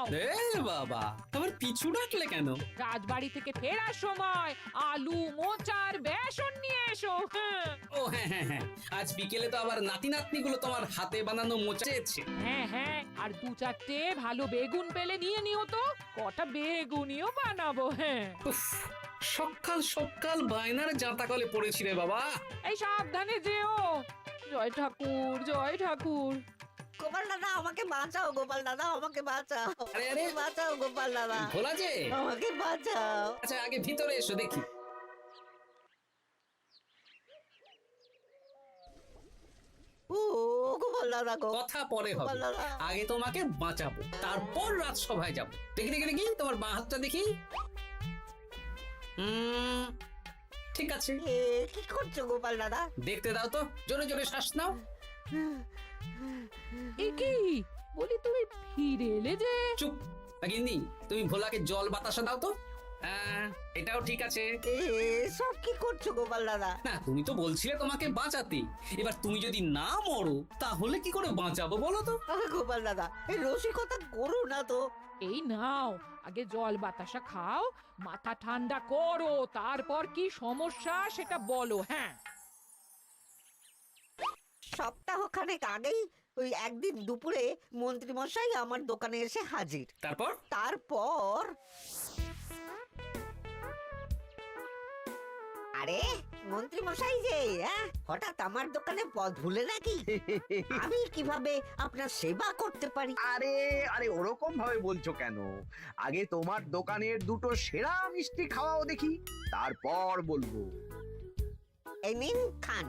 এ বাবা, আবার পিছু ডাকলে কেন? রাজবাড়ি থেকে ফেরার সময় আলু মোচার বেসন নিয়ে এসো। হ্যাঁ ও হ্যাঁ হ্যাঁ হ্যাঁ, আজ বিকেলে তো আবার নাতি নাতনি গুলো তোমার হাতে বানানো মোচা চেয়েছে। হ্যাঁ হ্যাঁ, আর দু চারটে ভালো বেগুন পেলে নিয়ে নিও তো, কটা বেগুনিও বানাবো। হ্যাঁ উফ, সকাল সকাল বায়নার জাঁতাকলে পড়েছি রে বাবা। এই সাবধানে যেও। জয় ঠাকুর, জয় ঠাকুর। গোপাল দাদা আমাকে বাঁচাও, গোপাল দাদা আমাকে বাঁচাও, আরে, আরে। বাঁচাও গোপাল দাদা, ভোলা যে, আমাকে বাঁচাও। আচ্ছা আগে ভিতরে এসো দেখি। ও গোপাল দাদা গো, কথা পরে হবে, গোপাল দাদা। আগে তোমাকে বাঁচাবো, তারপর রাজসভায় যাবো। দেখি দেখি দেখি তোমার বাঁ হাতটা দেখি। ঠিক আছে, এ কি করছো গোপাল দাদা? দেখতে দাও তো, জোরে জোরে শ্বাস নাও। এ কি বলি, তুমি ফিরে এলে যে? চুপ গিন্নি, তুমি ভোলাকে জল বাতাসা দাও তো। হ্যাঁ, এটাও ঠিক আছে। এ সব কি করছো গোপাল দাদা? না, তুমি তো বলছিলে তোমাকে বাঁচাতে, এবার তুমি যদি না মরো তাহলে কি করে বাঁচাবো বলো তো? গোপাল দাদা এই রসিকতা করো না তো। এই নাও, আগে জল বাতাসা খাও, মাথা ঠান্ডা করো, তারপর কি সমস্যা সেটা বলো। হ্যাঁ সপ্তাহখানেক আগেই ওই একদিন দুপুরে মন্ত্রী মশাই আমার দোকানে এসে হাজির। তারপর তারপর আরে মন্ত্রী মশাই যে হঠাৎ আমার দোকানে পদ ভুলে নাকি? আমি কিভাবে আপনার সেবা করতে পারি? আরে আরে ওরকম ভাবে বলছো কেন? আগে তোমার দোকানের দুটো সেরা মিষ্টি খাওয়াও দেখি, তারপর বলবো। এই নিন খান।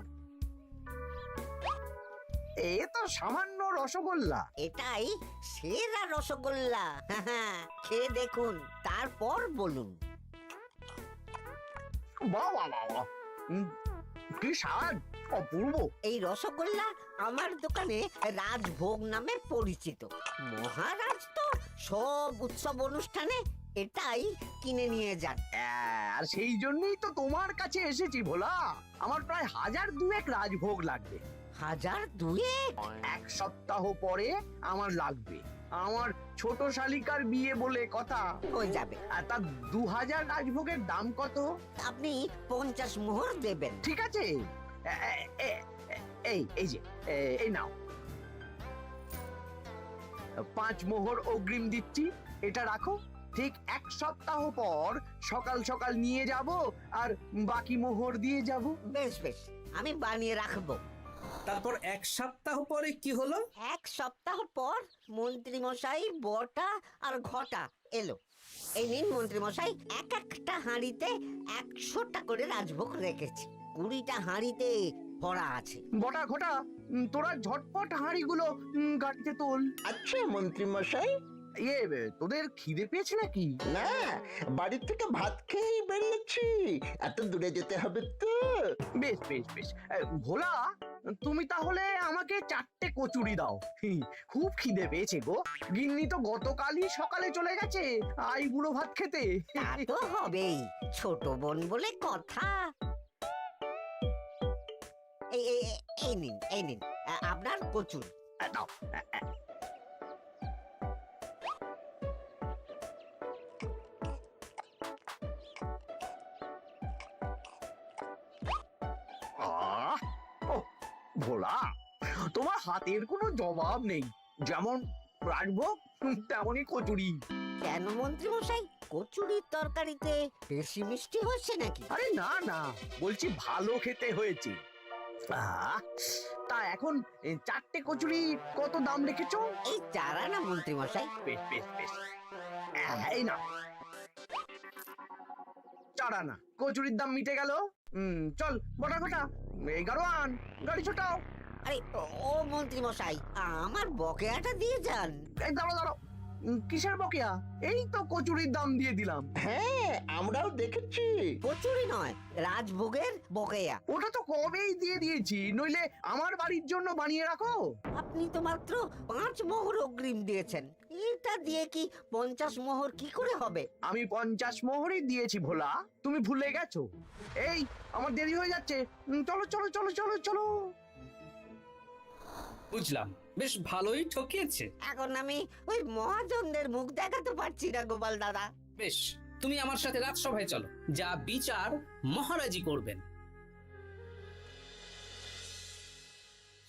এ তো সামান্য রসগোল্লা। এটাই সেরা রসগোল্লা। খেয়ে দেখুন, তারপর বলুন। বাহ বাহ বাহ বাহ। কি স্বাদ, অপূর্ব। এই রসগোল্লা আমার দোকানে রাজভোগ নামে পরিচিত। মহারাজ তো সব উৎসব অনুষ্ঠানে এটাই কিনে নিয়ে যান। আর সেই জন্যই তো তোমার কাছে এসেছি ভোলা। আমার প্রায় 1002 রাজভোগ লাগবে। 1002? এক সপ্তাহ পরে আমার লাগবে। আমার ছোট শালিকার বিয়ে বলে কথা। হয়ে যাবে। আর তার 2000 রাজভোগের দাম কত? আপনি 50 মোহর দেবেন। ঠিক আছে, এই যে এই নাও, 5 মোহর অগ্রিম দিচ্ছি, এটা রাখো। ঠিক এক সপ্তাহ পর সকাল সকাল নিয়ে যাব আর বাকি মোহর দিয়ে যাব। বেশ বেশ, আমি বানিয়ে রাখবো। তারপর এক সপ্তাহ পরে কি হলো? এক সপ্তাহ পর মন্ত্রী মশাই বটা আর ঘটা এলো। এই নিন মন্ত্রী মশাই, এক একটা হাঁড়িতে 100টা করে রাজভোগ রেখেছি। 20টা হাঁড়িতে ভরা আছে। বটা ঘটা, তোরা ঝটপট হাঁড়িগুলো গাড়িতে তোল। আচ্ছা মন্ত্রী মশাই। তোদের খিদে পেয়েছে নাকি? না, বাড়ি থেকে ভাত খেয়েই বেরিয়েছি, এত দূরে যেতে হবে তো। বেশ বেশ বেশ। ভোলা, তুমি তাহলে আমাকে 4টে কচুরি দাও। খুব খিদে পেয়েছে গো। গিন্নি তো গতকালই সকালে চলে গেছে আই বুড়ো ভাত খেতে। তা তো হবেই, ছোট বোন বলে কথা। এই নিন এই নিন আপনার কচুর। দাও। ভোলা, তোমার হাতের কোনো জবাব নেই। যেমন রাজভোগ তেমনই কচুরি। কেন মন্ত্রী মশাই, কচুরির তরকারিতে বেশি মিষ্টি হচ্ছে নাকি? আরে না না, বলছি ভালো খেতে হয়েছে। তা এখন 4টে কচুরি কত দাম রেখেছো? এই 4 আনা মন্ত্রী মশাই। বেশ বেশ বেশ, এই না 4 আনা কচুরির দাম মিটে গেল। চল বটা ঘটা, 11 আন, গাড়ি ছোটাও। আরে ও মন্ত্রী মশাই, আমার বকেয়াটা দিয়ে যান। এই দাঁড়াও দাঁড়াও, কিসের বকেয়া? এই তো কচুরির দাম দিয়ে দিলাম। হ্যাঁ, আমরাও দেখেছি। কচুরি নয়, রাজভোগের বকেয়া। ওটা তো কবেই দিয়ে দিয়েছি, নইলে আমার বাড়ির জন্য বানিয়ে রাখো। আপনি তো মাত্র 5 মোহর অগ্রিম দিয়েছেন, এটা দিয়ে কি 50 মোহর কি করে হবে? আমি 50 মোহরই দিয়েছি ভোলা, তুমি ভুলে গেছো। এই আমার দেরি হয়ে যাচ্ছে, চলো চলো চলো চলো চলো। বুঝলাম বেশ ভালোই ঠকিয়েছে। এখন আমি ওই মহাজনদের মুখ দেখাতে পারছি না গোপাল দাদা। বেশ, তুমি আমার সাথে রাজসভায় চলো, যা বিচার মহারাজই করবেন।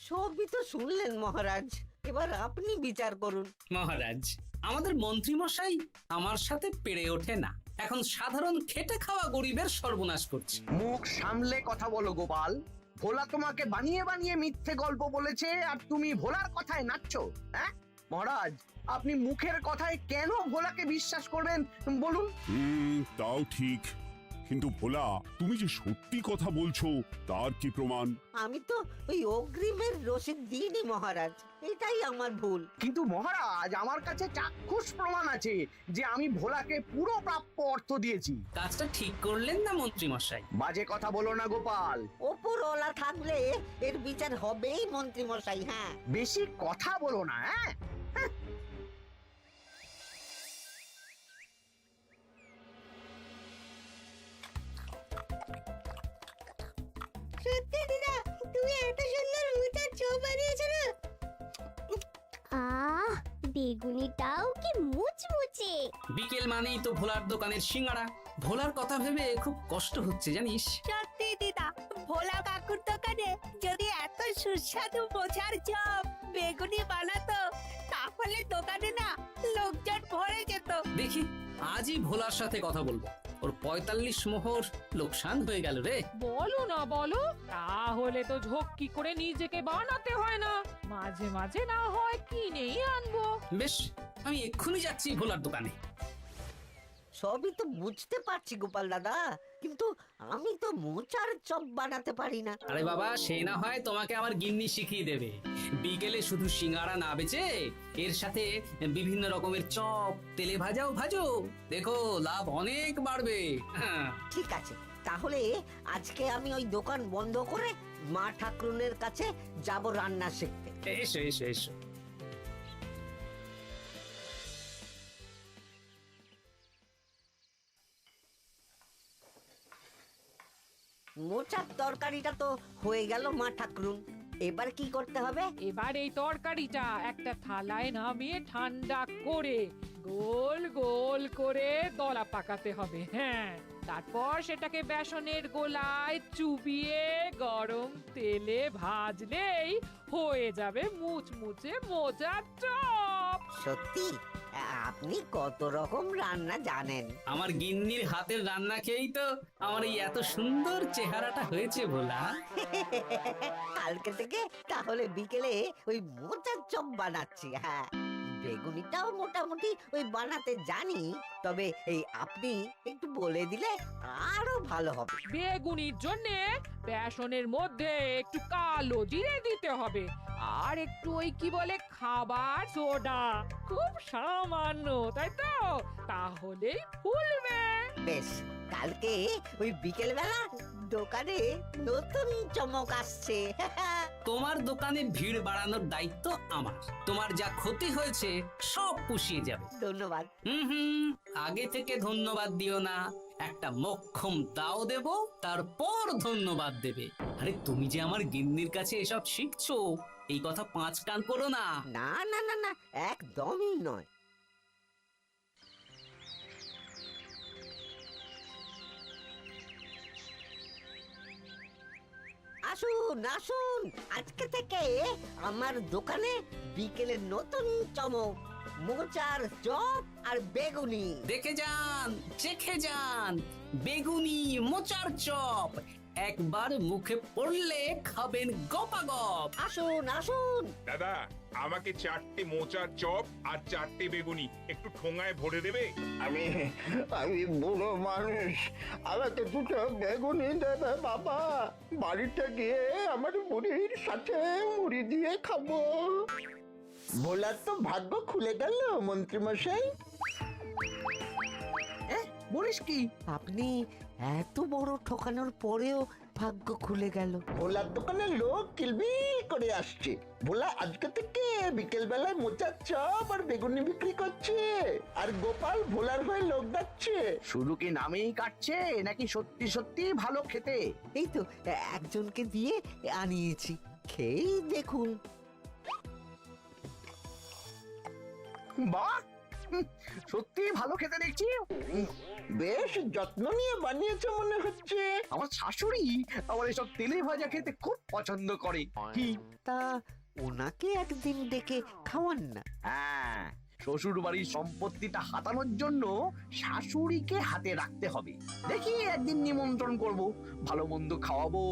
সবই তো শুনলেন মহারাজ, এবার আপনি বিচার করুন। মহারাজ, আমাদের মন্ত্রী মশাই আমার সাথে পেরে ওঠে না, এখন সাধারণ খেটে খাওয়া গরিবের সর্বনাশ করছে। মুখ সামলে কথা বলো গোপাল। ভোলা তোমাকে বানিয়ে বানিয়ে মিথ্যে গল্প বলেছে আর তুমি ভোলার কথায় নাচছো। হ্যাঁ মহারাজ, আপনি মুখের কথায় কেন ভোলাকে বিশ্বাস করবেন বলুন? তাও ঠিক, কিন্তু ভোলা, তুমি যে সত্যি কথা বলছো তার কি প্রমাণ? আমি তো ওই অগ্রিমের রসিদ দিইনি মহারাজ, এটাই আমার ভুল। কিন্তু মহারাজ, আমার কাছে চাক্ষুষ প্রমাণ আছে যে আমি ভোলাকে পুরো প্রাপ্য অর্থ দিয়েছি। কাজটা ঠিক করলেন না মন্ত্রী মশাই? বাজে কথা বলো না গোপাল। ওপরওয়ালা থাকলে এর বিচার হবেই মন্ত্রী মশাই। হ্যাঁ, বেশি কথা বলো না। হ্যাঁ সত্যি দিদা, তুমি এত সুন্দর মোচার চপ বানিয়েছো না? আহ, বেগুনিটাও কি মুচমুচে। বিকেল মানেই তো ভোলার দোকানের সিঙ্গাড়া। ভোলার কথা ভেবে খুব কষ্ট হচ্ছে জানিস। সত্যি দিদা, ভোলা কাকুর দোকানে যদি এত সুস্বাদু মোচার চপ বেগুনি বানাতো, তাহলে দোকানে না লোকজন ভরে যেত। দেখি আজই ভোলার সাথে কথা বলবো। ওর 45 মোহর লোকসান হয়ে গেল রে। বলো না বলো, তাহলে তো ঝক্কি করে নিজেকে বানাতে হয় না, মাঝে মাঝে না হয় কিনেই আনবো। বেশ, আমি এক্ষুনি যাচ্ছি ভোলার দোকানে। সবই তো বুঝতে পারছি গোপাল দাদা, কিন্তু আমি তো মোচার চপ বানাতে পারি না। আরে বাবা, সে না হয় তোমাকে আমার গিন্নি শিখিয়ে দেবে। বিকেলে শুধু সিঙ্গাড়া না বেচে এর সাথে বিভিন্ন রকমের চপ, তেলে ভাজাও ভাজো, দেখো লাভ অনেক বাড়বে। হ্যাঁ, ঠিক আছে, তাহলে আজকে আমি ওই দোকান বন্ধ করে মা ঠাকুরনের কাছে যাব রান্না শিখতে। এসো এসো এসো। মোচার তরকারিটা তো হয়ে গেল মা ঠাকুরুন, এবার কি করতে হবে? এবার এই তরকারিটা একটা থালায় নামিয়ে ঠান্ডা করে গোল গোল করে দলা পাকাতে হবে। হ্যাঁ, তারপর সেটাকে বেসনের গোলায় চুবিয়ে গরম তেলে ভাজলেই হয়ে যাবে মুচমুচে মোচার চপ। সত্যি আপনি কত রকম রান্না জানেন। আমার গিন্নির হাতের রান্না খেয়েই তো আমার এই এত সুন্দর চেহারাটা হয়েছে ভোলা। কালকে থেকে তাহলে বিকেলে ওই মোচার চপ বানাচ্ছি। হ্যাঁ, বেগুনিটাও মোটামুটি ওই বানাতে জানি, তবে এই আপনি একটু বলে দিলে আরো ভালো হবে। বেগুনির জন্যে বেসনের মধ্যে একটু কালো জিরে দিতে হবে, আর একটু ওই কি বলে খাবার সোডা, খুব সামান্য, তাই তো? তাহলেই ফুলবে। বেশ, কালকে ওই বিকেল বেলা দোকানে নতুন চমক আসছে। তোমার দোকানে ভিড় বাড়ানোর দায়িত্ব আমার। তোমার যা ক্ষতি হয়েছে সব পুষিয়ে যাবে। ধন্যবাদ। হুম, আগে থেকে ধন্যবাদ দিও না, একটা মোক্ষম দাও দেব, তারপর ধন্যবাদ দেবে। আরে তুমি যে আমার গিন্নির কাছে এসব শিখছো, এই কথা 5 কান করো না। না না না না, একদমই নয়। আসুন আসুন, আজকে থেকে আমার দোকানে বিকেলের নতুন চমক, মোচার চপ আর বেগুনি। দেখে যান, চেখে যান, বেগুনি মোচার চপ একবার মুখে পড়লে খাবেন গপাগপ। আসুন আসুন। দাদা, আমাকে 4টে মোচার চপ আর 4টে বেগুনি একটু ঠোঙায় ভরে দেবে? আমি আমি বুড়ো মানুষ, আমাকে দুটো বেগুনি দেবে বাবা। বাড়িতে গিয়ে আমার মুড়ির সাথে মুড়ি দিয়ে খাবো। ভোলার তো ভাগ্য খুলে গেল মন্ত্রী মশাই। বলিস কি? আপনি এত বড় ঠকানোর পরেও ভাগ্য খুলে গেল। ভোলার দোকানে লোক কিলবিল করে আসছে। ভোলা আজকে থেকে বিকেল বেলায় মোচার চপ আর বেগুনি বিক্রি করছে, আর গোপাল ভোলার হয়ে লোক ডাকছে। শুধু কি নামেই কাটছে নাকি সত্যি সত্যি ভালো খেতে? এই তো একজনকে দিয়ে আনিয়েছি, খেয়েই দেখুন। বাহ, হুম, সত্যি ভালো খেতে দেখছি। বেশ যত্ন নিয়ে বানিয়েছে মনে হচ্ছে। আমার শাশুড়ি আমার এসব তেলে ভাজা খেতে খুব পছন্দ করে। কি? তা ওনাকে একদিন ডেকে খাওয়ান না। হ্যাঁ, শ্বশুর বাড়ির সম্পত্তিটা হাতানোর জন্য শাশুড়িকে হাতে রাখতে হবে। দেখি একদিন নিমন্ত্রণ করব, ভালো মন্দ খাওয়াবো,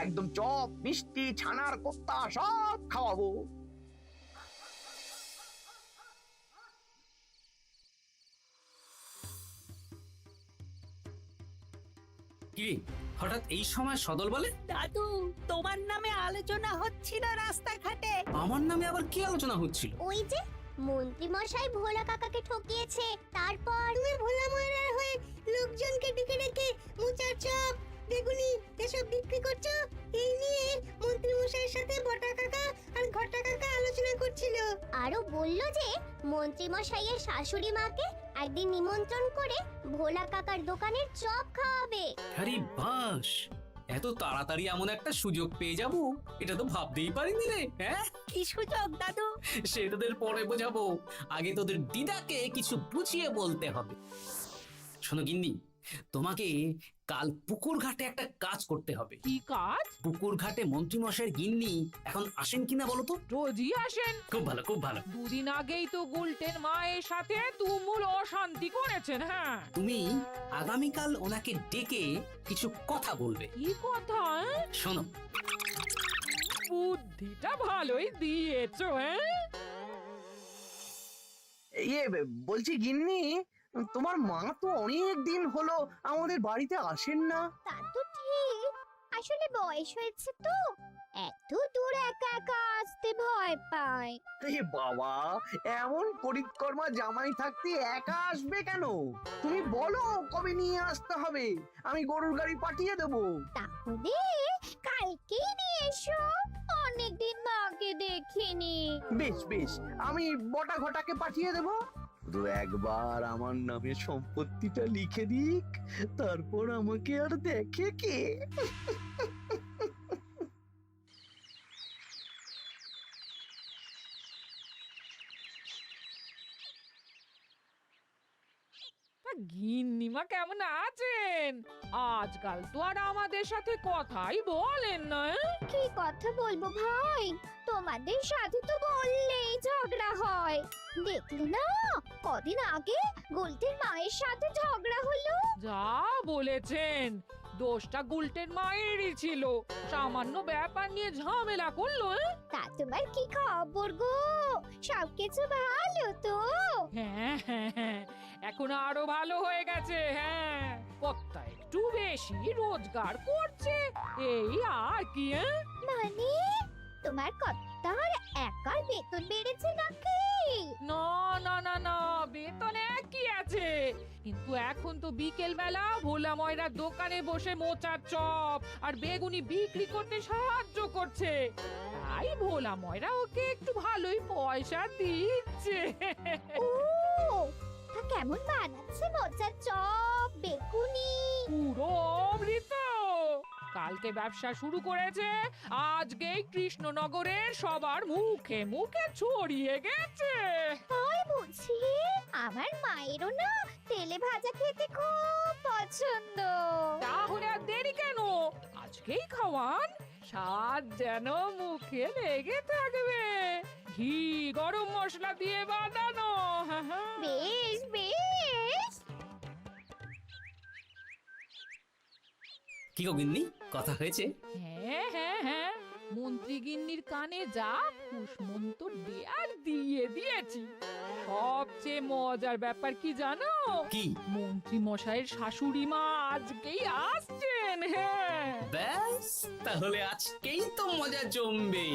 একদম চপ মিষ্টি ছানার কোপ্তা সব খাওয়াবো। কি হঠাৎ এই সময় সদল বলে? দাদু, তোমার নামে আলোচনা হচ্ছিল রাস্তাঘাটে। আমার নামে আবার কি আলোচনা হচ্ছিল? ওই যে মন্ত্রী মশাই ভোলা কাকাকে ঠকিয়েছে, তারপর তুমি ভোলা ময়রার হয়ে লোকজনকে ডেকে ডেকে মোচার চপ বেগুনি এসব বিক্রি করছো, এই নিয়ে মন্ত্রী মশাইয়ের সাথে বটা কাকা আর ঘটা কাকা আলোচনা করছিল। আরো বলল যে মন্ত্রী মশাইয়ের শাশুড়ি মাকে একদিন নিমন্ত্রণ করে ভোলা কাকার দোকানের চপ খাওয়াবে। আরে বাস, এত তাড়াতাড়ি এমন একটা সুযোগ পেয়ে যাব এটা তো ভাবতেই পারিনি রে। হ্যাঁ, কি সুযোগ দাদু? সে তোদের পরে বোঝাবো, আগে তোদের দিদাকে কিছু বুঝিয়ে বলতে হবে। শোনো গিন্নি, তোমাকে কাল পুকুর ঘাটে একটা কাজ করতে হবে। কি কাজ? পুকুর ঘাটে মন্ত্রী মশাইয়ের গিন্নি এখন আসেন কিনা বলো তো? রোজই আসেন। খুব ভালো, খুব ভালো। দুদিন আগেই তো গুলটেন মায়ের সাথে তুমুল অশান্তি করেছেন। হ্যাঁ, তুমি আগামীকাল ওনাকে ডেকে কিছু কথা বলবে। কি কথা? শোনো, বুদ্ধিটা ভালোই দিয়েছো। হ্যাঁ, ইয়ে বলছি গিন্নি, তোমার মা তো অনেক দিন হলো আমাদের বাড়িতে আসেন না। তা তো ঠিক, আসলে বয়স হয়েছে তো, এত দূর একা একা আসতে ভয় পায়। এ বাবা, এমন করিতকর্মা জামাই থাকতে একা আসবে কেন? তুমি বলো কবে নিয়ে আসতে হবে, আমি গরুর গাড়ি পাঠিয়ে দেবো। তাহলে কালকেই নিয়ে এসো, অনেকদিন মাকে দেখিনি। বেশ বেশ, আমি বটা ঘটাকে পাঠিয়ে দেবো। শুধু একবার আমার নামে সম্পত্তিটা লিখে দিক, তারপর আমাকে আর দেখে কে? তা গিন্নিমা কেমন আছেন? আজকাল তো আর আমাদের সাথে কথাই বলেন না। কি কথা বলবো ভাই, তোমাদের সাথে তো বললেই ঝগড়া হয়। দেখলে না, কদিন আগে গোলটের মায়ের সাথে ঝগড়া হলো। যা বলেছেন, দোষটা গুলটেন মায়েরই ছিল। সামান্য ব্যাপার নিয়ে ঝামেলা করলো। তা তোমার কি খবর গো, সবকিছু ভালো তো? হ্যাঁ হ্যাঁ হ্যাঁ, এখন আরো ভালো হয়ে গেছে। হ্যাঁ, কর্তা একটু বেশি রোজগার করছে, এই আর কি। মানে তোমার কর্তার একার বেতন বেড়েছে নাকি? না না না না, বেতন একই আছে, কিন্তু এখন তো বিকেল বেলা ভোলা ময়রার দোকানে বসে মোচার চপ আর বেগুনি বিক্রি করতে সাহায্য করছে, তাই ভোলা ময়রা ওকে একটু ভালোই পয়সা দিচ্ছে। ও, তা কেমন বানাচ্ছে মোচার চপ বেগুনি? পুরো অমৃত। কালকে ব্যবসা শুরু করেছে, আজকেই কৃষ্ণনগরের সবার মুখে মুখে ছড়িয়ে গেছে। তাই বুঝি? আমার মায়েরও না তেলে ভাজা খেতে খুব পছন্দ। তাহলে আর দেরি কেন, আজকেই খাওয়ান, স্বাদ যেন মুখে লেগে থাকবে। ঘি গরম মশলা দিয়ে বানানো। হ্যাঁ, হ্যাঁ। বেশ বেশ। কি গো গিন্নি, কথা হয়েছে? হ্যাঁ হ্যাঁ হ্যাঁ, মন্ত্রী গিন্নির কানে যা কুসমন্ত দেয়ার দিয়ে দিয়েছি। সবচেয়ে মজার ব্যাপার কি জানো? কি? মন্ত্রী মশাইয়ের শাশুড়ি মা আজকেই আসছেন। হ্যাঁ, ব্যাস, তাহলে আজকেই তো মজা জমবে।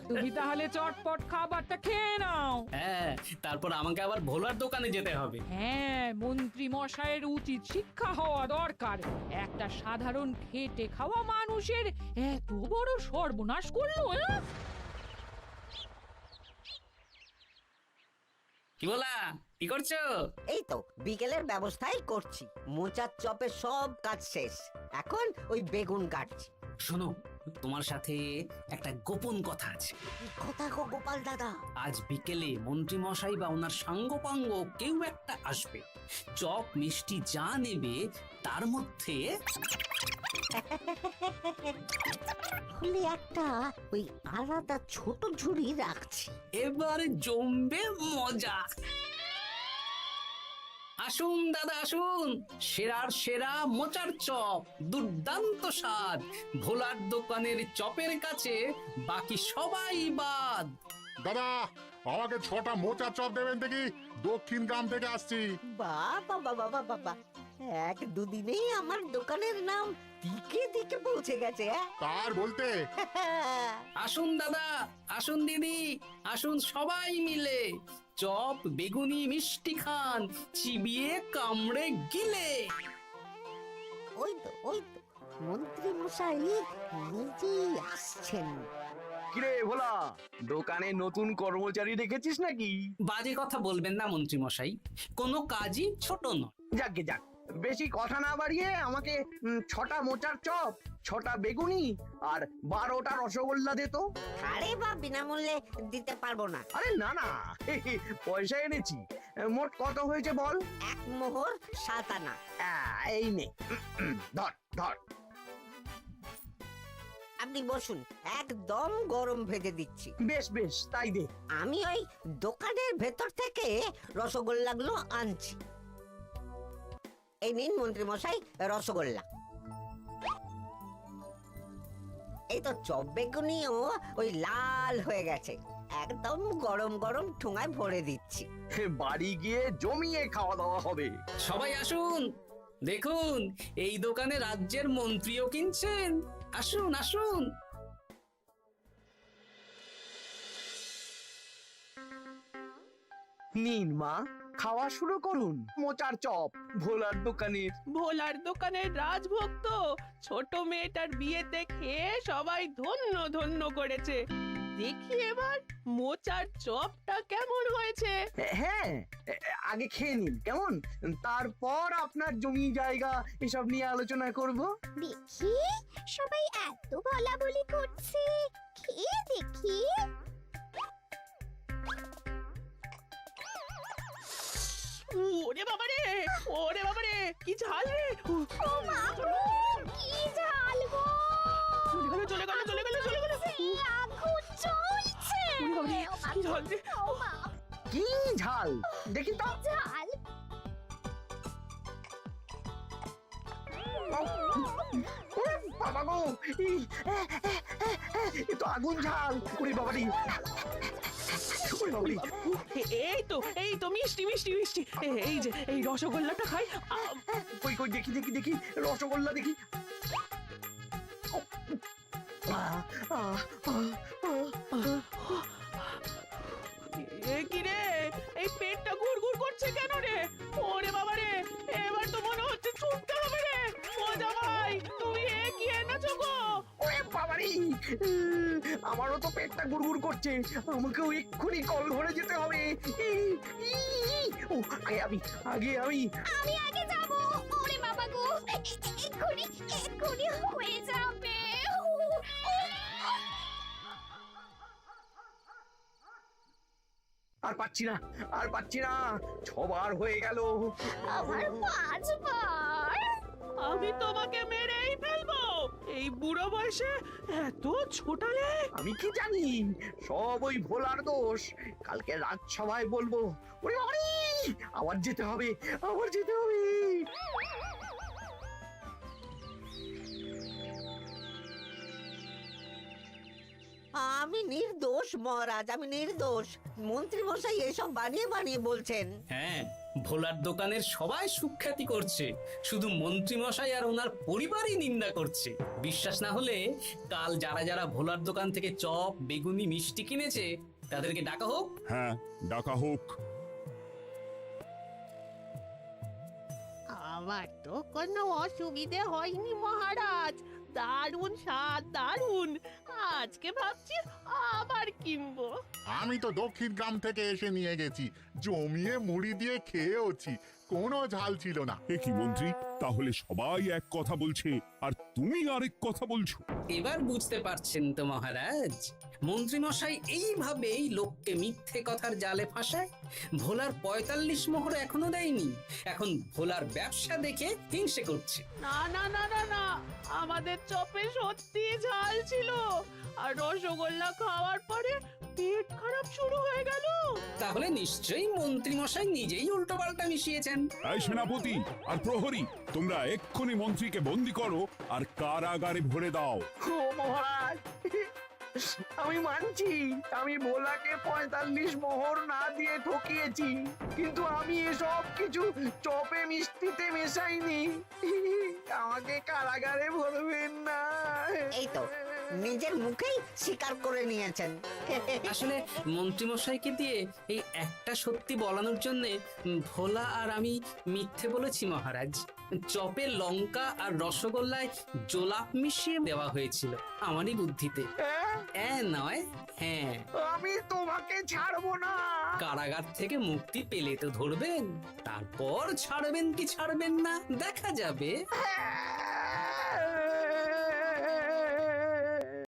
তুমি তাহলে চটপট খাবারটা খেয়ে নাও। হ্যাঁ, তারপর আমাকে আবার ভোলার দোকানে যেতে হবে। হ্যাঁ, মন্ত্রী মশাইয়ের উচিত শিক্ষা হওয়া দরকার। একটা সাধারণ খেটে খাওয়া মানুষের এত বড় সর্বনাশ করলো। কি বলা, কি করছো? এই তো বিকেলের ব্যবস্থাই করছি, মোচার চপের সব কাজ শেষ, এখন ওই বেগুন কাটছি। শোনো, তোমার সাথে একটা গোপন কথা আছে। কি কথা গো গোপাল দাদা? আজ বিকেলে মন্ত্রী মশাই বা ওনার সাঙ্গপাঙ্গ কেউ একটা আসবে, চপ মিষ্টি যা নেবে তার মধ্যে হলে একটা ওই আলাদা ছোট ঝুড়ি রাখছি। এবারে জমবে মজা। আসুন দাদা আসুন, সেরার সেরা মোচার চপ, দুর্দান্ত স্বাদ। ভোলার দোকানের চপের কাছে বাকি সবাই বাদ। দাদা আমাকে 6টা মোচা চপ দেবেন দেখি, দক্ষিণ গ্রাম থেকে আসছি। বাবা বাবা বাবা বাবা, এক দুদিনেই আমার দোকানের নাম দিকে দিকে পৌঁছে গেছে। কার বলতে? আসুন দাদা আসুন দিদি, আসুন সবাই মিলে চপ বেগুনি মিষ্টি খান, চিবিয়ে কামড়ে গিলে। ওই তো মন্ত্রী মশাই নিজেই আসছেন। কিরে ভোলা, দোকানে নতুন কর্মচারী রেখেছিস নাকি? বাজে কথা বলবেন না মন্ত্রী মশাই, কোনো কাজই ছোট নয়। যাকগে যাক, বেশি কথা না বাড়িয়ে আমাকে 6টা মোচার চপ, 6টা বেগুনি আর 12টা রসগোল্লা দে তো। আরে বা বিনামূল্যে দিতে পারবো না। আরে না না, পয়সা এনেছি। মোট কত হয়েছে বল? 1 মোহর 7 আনা। এই নে, ধর ধর। আপনি বসুন, একদম গরম ভেজে দিচ্ছি। বেশ বেশ, তাই দে। আমি ওই দোকানের ভেতর থেকে রসগোল্লাগুলো আনছি। এই নিন মন্ত্রী মশাই রসগোল্লা। এই তো চপ বেগুনিও ওই লাল হয়ে গেছে, একদম গরম গরম ঠোঙায় ভরে দিচ্ছি। বাড়ি গিয়ে জমিয়ে খাওয়া দাওয়া হবে। সবাই আসুন, দেখুন এই দোকানে রাজ্যের মন্ত্রীও কিনছেন। আসুন আসুন। নিন মা, খাওয়া শুরু করুন মোচার চপ ভোলার দোকানের। ভোলার দোকানের রাজভক্ত ছোট মেয়েটার বিয়েতে খেয়ে সবাই ধন্য ধন্য করেছে। দেখি এবার মোচার চপটা কেমন হয়েছে। হ্যাঁ, আগে খেয়ে নিন কেমন, তারপর আপনার জমি জায়গা এসব নিয়ে আলোচনা করব। দেখি সবাই এত বলাবলি করছে, খেয়ে দেখি। ওরে বাবারে, ওরে বাবারে, কি ঝাল রে! ও মা গো, কি ঝাল গো! চলে গেল চলে গেল চলে গেল চলে গেল! সেই আগুন জ্বলছে। ওরে বাবারে, কি ঝাল রে! ও মা, কি ঝাল দেখি তো। ঝাল! ওরে বাবা গো, এ তো আগুন ঝাল। ওরে বাবারি, ওরে বাবারি। এই তো মিষ্টি মিষ্টি মিষ্টি। এই যে এই রসগোল্লাটা খাই। কই কই দেখি দেখি দেখি, রসগোল্লা দেখি। কি রে, এই পেটটা গুড়গুড় করছে কেন রে? ওরে বাবা রে, এবার তো মনে হচ্ছে ছুটতে হবে রে। ও জামাই, তুমি কি এনেছো গো? ওরে বাবারি, আমারও তো পেটটা গুড়গুড় করছে, আমাকেও এক্ষুনি কল ধরে যেতে হবে। ও, আগে আমি আমি আগে যাব। ওরে বাবা গো, এক্ষুনি এক্ষুনি হয়ে যাবে। আর পাচ্ছি না, আর পাচ্ছি না, 6বার হয়ে গেল। আমার 5 বার। আমি তোমাকে মেরেই ফেলবো। এই বুড়ো বয়সে এত ছোটালে। আমি কি জানি, সব ওই ভোলার দোষ। কালকে রাজসভায় বলবো। ওরে বাবারি, আবার যেতে হবে, আবার যেতে হবে। আমি নির্দোষ মহারাজ, আমি নির্দোষ। মন্ত্রী মশাই এসব বানিয়ে বানিয়ে বলছেন। হ্যাঁ, ভোলার দোকানের সবাই সুখ্যাতি করছে, শুধু মন্ত্রী মশাই আর ওনার পরিবারই নিন্দা করছে। বিশ্বাস না হলে কাল যারা যারা ভোলার দোকান থেকে চপ বেগুনি মিষ্টি কিনেছে তাদেরকে ডাকা হোক। হ্যাঁ, ডাকা হোক। আমার তো কোনো অসুবিধে হয়নি মহারাজ। দারুণ স্বাদ, দারুণ। আজকে ভাবছি আবার কিনবো। আমি তো দক্ষিণ গ্রাম থেকে এসে নিয়ে গেছি, জমিয়ে মুড়ি দিয়ে খেয়েওছি, কোনো ঝাল ছিল না। এ কি মন্ত্রী, তাহলে সবাই এক কথা বলছে আর তুমি আরেক কথা বলছো? এবার বুঝতে পারছেন তো মহারাজ, মন্ত্রীমশাই এইভাবেই লোককে মিথ্যে কথার জালে ফাঁসায়। ভোলার ৪৫ মোহর এখনো দেয়নি, এখন ভোলার ব্যবসা দেখে হিংসে করছে। না না না না না, আমাদের চপে সত্যি ঝাল ছিল, আর রসগোল্লা খাওয়ার পরে পেট খারাপ শুরু হয়ে গেল। তাহলে নিশ্চয়ই মন্ত্রীমশাই নিজেই উল্টোপাল্টা মিশিয়েছেন। এই সেনাপতি আর প্রহরী, তোমরা এক্ষুনি মন্ত্রীকে বন্দি করো আর কারাগারে ভরে দাও। ও মহারাজ, আমি মানছি আমি ভোলাকে ৪৫ মোহর না দিয়ে ঠকিয়েছি, কিন্তু আমি এসব কিছু চপে মিষ্টিতে মেশাইনি। আমাকে কারাগারে ভরবেন না। এই তো নিজের মুখেই স্বীকার করে নিয়েছেন। আসলে মন্ত্রীমশাইকে দিয়ে এই একটা সত্যি বলানোর জন্য ভোলা আর আমি মিথ্যে বলেছি মহারাজ। চপে লঙ্কা আর রসগোল্লায় জোলাপ মিশিয়ে দেওয়া হয়েছিল আমারই বুদ্ধিতে। নয়, হ্যাঁ। আমি তোমাকে ছাড়বো না। কারাগার থেকে মুক্তি পেলে তো ধরবেন, তারপর ছাড়বেন কি ছাড়বেন না দেখা যাবে।